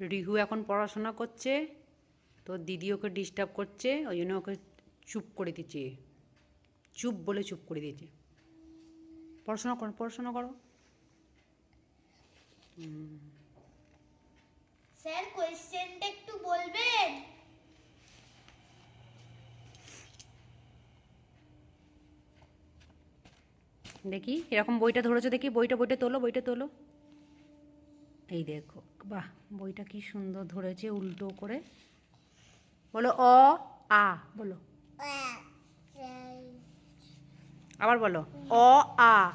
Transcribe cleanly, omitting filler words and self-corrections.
রিহু এখন পড়াশোনা করছে, তো দিদি ওকে ডিস্টার্ব করছে, ওই জন্য ওকে চুপ করে দিচ্ছে। চুপ বলে চুপ করে দিয়েছে। পড়াশোনা করো, পড়াশোনা করো। স্যার কোয়েশ্চেনটা একটু বলবেন? দেখি এরকম বইটা ধরেছো, দেখি বইটা তোলো, বইটা তোলো। এই দেখো, বাহ, বইটা কি সুন্দর ধরেছে উল্টো করে। বলো অ আ, বলো, আবার বলো অ আ।